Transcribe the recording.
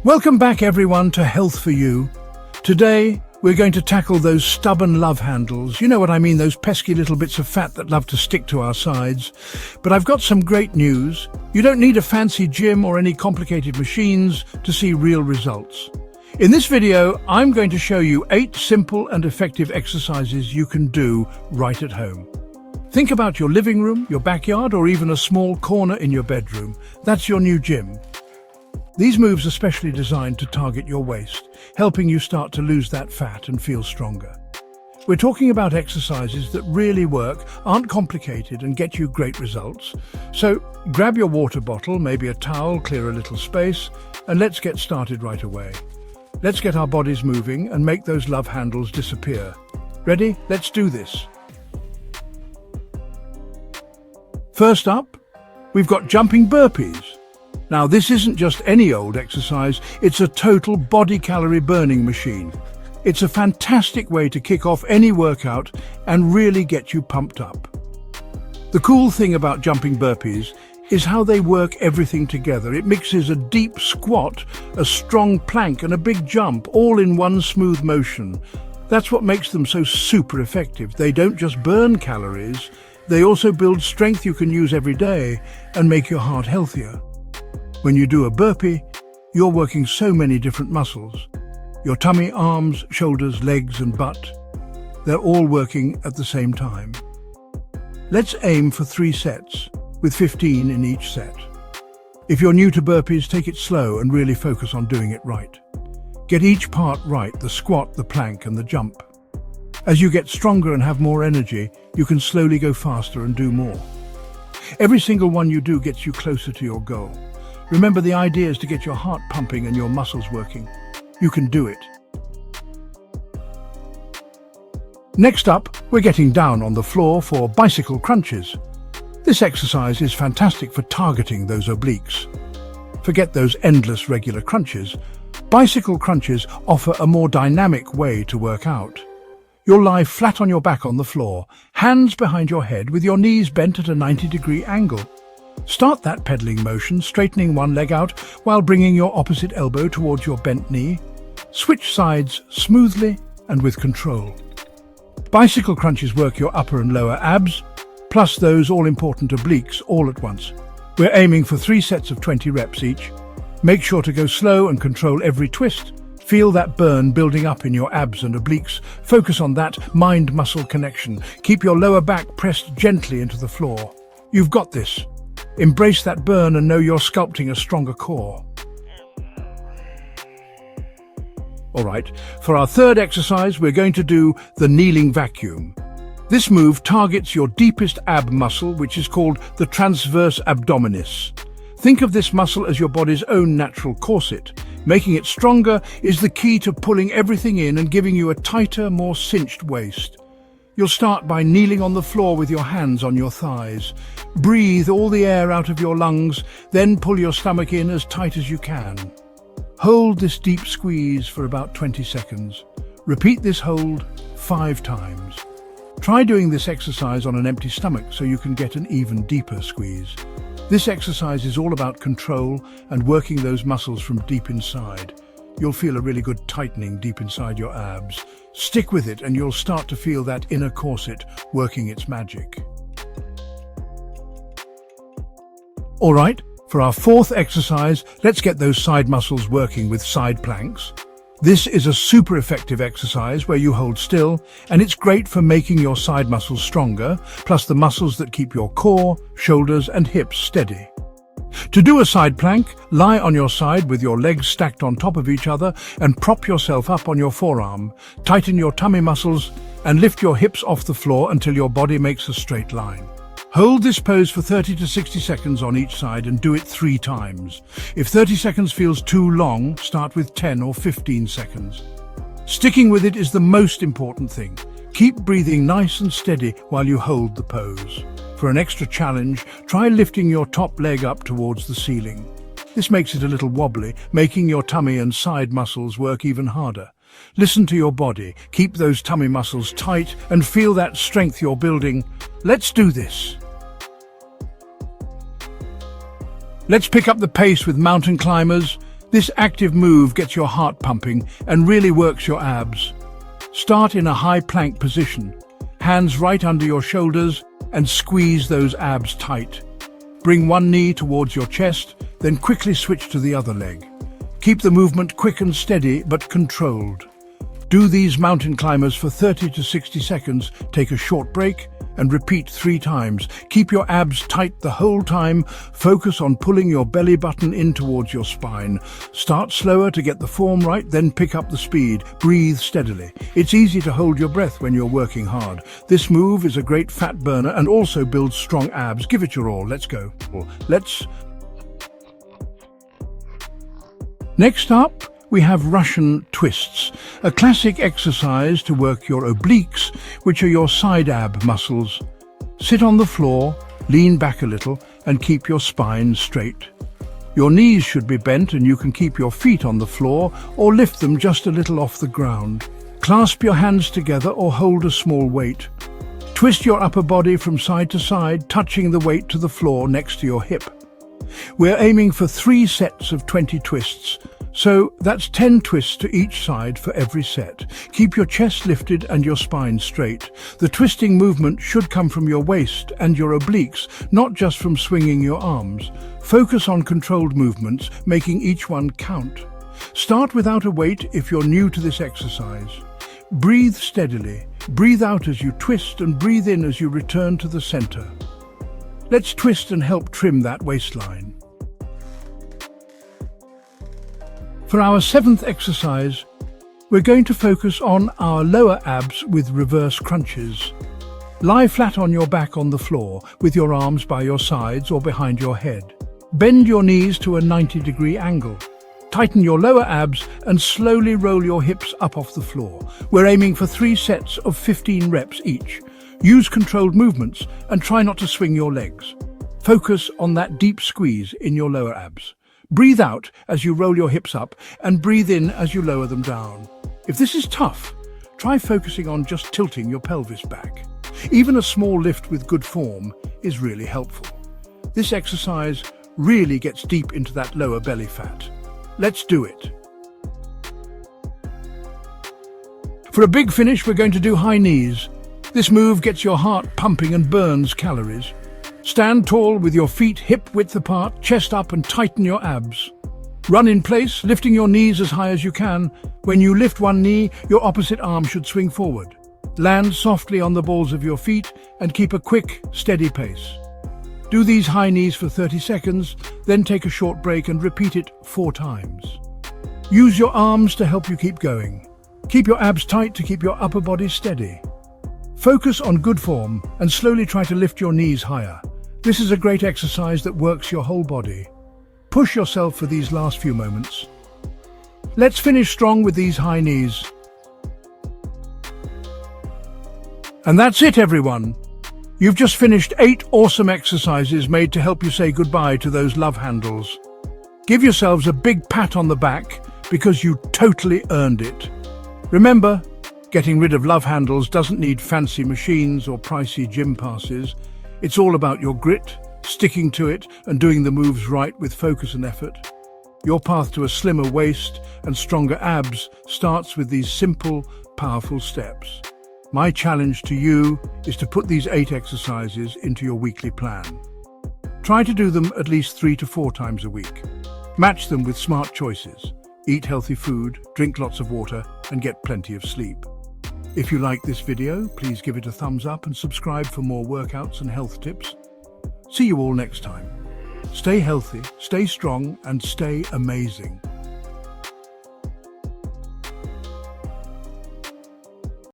Welcome back everyone to Health for You. Today we're going to tackle those stubborn love handles. You know what I mean, those pesky little bits of fat that love to stick to our sides. But I've got some great news. You don't need a fancy gym or any complicated machines to see real results. In this video, I'm going to show you 8 simple and effective exercises you can do right at home. Think about your living room, your backyard, or even a small corner in your bedroom. That's your new gym. These moves are specially designed to target your waist, helping you start to lose that fat and feel stronger. We're talking about exercises that really work, aren't complicated, and get you great results. So grab your water bottle, maybe a towel, clear a little space, and let's get started right away. Let's get our bodies moving and make those love handles disappear. Ready? Let's do this. First up, we've got jumping burpees. Now, this isn't just any old exercise, it's a total body calorie burning machine. It's a fantastic way to kick off any workout and really get you pumped up. The cool thing about jumping burpees is how they work everything together. It mixes a deep squat, a strong plank, and a big jump, all in one smooth motion. That's what makes them so super effective. They don't just burn calories, they also build strength you can use every day and make your heart healthier. When you do a burpee, you're working so many different muscles. Your tummy, arms, shoulders, legs, and butt. They're all working at the same time. Let's aim for 3 sets, with 15 in each set. If you're new to burpees, take it slow and really focus on doing it right. Get each part right, the squat, the plank, and the jump. As you get stronger and have more energy, you can slowly go faster and do more. Every single one you do gets you closer to your goal. Remember, the idea is to get your heart pumping and your muscles working. You can do it. Next up, we're getting down on the floor for bicycle crunches. This exercise is fantastic for targeting those obliques. Forget those endless regular crunches. Bicycle crunches offer a more dynamic way to work out. You'll lie flat on your back on the floor, hands behind your head with your knees bent at a 90-degree angle. Start that pedaling motion, straightening one leg out while bringing your opposite elbow towards your bent knee. Switch sides smoothly and with control. Bicycle crunches work your upper and lower abs, plus those all-important obliques all at once. We're aiming for 3 sets of 20 reps each. Make sure to go slow and control every twist. Feel that burn building up in your abs and obliques. Focus on that mind-muscle connection. Keep your lower back pressed gently into the floor. You've got this. Embrace that burn and know you're sculpting a stronger core. Alright, for our third exercise, we're going to do the kneeling vacuum. This move targets your deepest ab muscle, which is called the transverse abdominis. Think of this muscle as your body's own natural corset. Making it stronger is the key to pulling everything in and giving you a tighter, more cinched waist. You'll start by kneeling on the floor with your hands on your thighs. Breathe all the air out of your lungs, then pull your stomach in as tight as you can. Hold this deep squeeze for about 20 seconds. Repeat this hold 5 times. Try doing this exercise on an empty stomach so you can get an even deeper squeeze. This exercise is all about control and working those muscles from deep inside. You'll feel a really good tightening deep inside your abs. Stick with it and you'll start to feel that inner corset working its magic. Alright, for our fourth exercise, let's get those side muscles working with side planks. This is a super effective exercise where you hold still, and it's great for making your side muscles stronger, plus the muscles that keep your core, shoulders, and hips steady. To do a side plank, lie on your side with your legs stacked on top of each other and prop yourself up on your forearm. Tighten your tummy muscles and lift your hips off the floor until your body makes a straight line. Hold this pose for 30 to 60 seconds on each side and do it 3 times. If 30 seconds feels too long, start with 10 or 15 seconds. Sticking with it is the most important thing. Keep breathing nice and steady while you hold the pose. For an extra challenge, try lifting your top leg up towards the ceiling. This makes it a little wobbly, making your tummy and side muscles work even harder. Listen to your body, keep those tummy muscles tight and feel that strength you're building. Let's do this. Let's pick up the pace with mountain climbers. This active move gets your heart pumping and really works your abs. Start in a high plank position, hands right under your shoulders, and squeeze those abs tight. Bring one knee towards your chest, then quickly switch to the other leg. Keep the movement quick and steady, but controlled. Do these mountain climbers for 30 to 60 seconds, take a short break, and repeat 3 times. Keep your abs tight the whole time. Focus on pulling your belly button in towards your spine. Start slower to get the form right, then pick up the speed. Breathe steadily. It's easy to hold your breath when you're working hard. This move is a great fat burner and also builds strong abs. Give it your all. Let's go. Next up, we have Russian twists, a classic exercise to work your obliques, which are your side ab muscles. Sit on the floor, lean back a little, and keep your spine straight. Your knees should be bent and you can keep your feet on the floor or lift them just a little off the ground. Clasp your hands together or hold a small weight. Twist your upper body from side to side, touching the weight to the floor next to your hip. We're aiming for 3 sets of 20 twists. So that's 10 twists to each side for every set. Keep your chest lifted and your spine straight. The twisting movement should come from your waist and your obliques, not just from swinging your arms. Focus on controlled movements, making each one count. Start without a weight if you're new to this exercise. Breathe steadily. Breathe out as you twist and breathe in as you return to the center. Let's twist and help trim that waistline. For our 7th exercise, we're going to focus on our lower abs with reverse crunches. Lie flat on your back on the floor with your arms by your sides or behind your head. Bend your knees to a 90-degree angle. Tighten your lower abs and slowly roll your hips up off the floor. We're aiming for 3 sets of 15 reps each. Use controlled movements and try not to swing your legs. Focus on that deep squeeze in your lower abs. Breathe out as you roll your hips up and breathe in as you lower them down. If this is tough, try focusing on just tilting your pelvis back. Even a small lift with good form is really helpful. This exercise really gets deep into that lower belly fat. Let's do it. For a big finish, we're going to do high knees. This move gets your heart pumping and burns calories. Stand tall with your feet hip-width apart, chest up, and tighten your abs. Run in place, lifting your knees as high as you can. When you lift one knee, your opposite arm should swing forward. Land softly on the balls of your feet and keep a quick, steady pace. Do these high knees for 30 seconds, then take a short break and repeat it 4 times. Use your arms to help you keep going. Keep your abs tight to keep your upper body steady. Focus on good form and slowly try to lift your knees higher. This is a great exercise that works your whole body. Push yourself for these last few moments. Let's finish strong with these high knees. And that's it, everyone. You've just finished 8 awesome exercises made to help you say goodbye to those love handles. Give yourselves a big pat on the back because you totally earned it. Remember, getting rid of love handles doesn't need fancy machines or pricey gym passes. It's all about your grit, sticking to it, and doing the moves right with focus and effort. Your path to a slimmer waist and stronger abs starts with these simple, powerful steps. My challenge to you is to put these 8 exercises into your weekly plan. Try to do them at least 3 to 4 times a week. Match them with smart choices. Eat healthy food, drink lots of water, and get plenty of sleep. If you like this video, please give it a thumbs up and subscribe for more workouts and health tips. See you all next time. Stay healthy, stay strong, and stay amazing.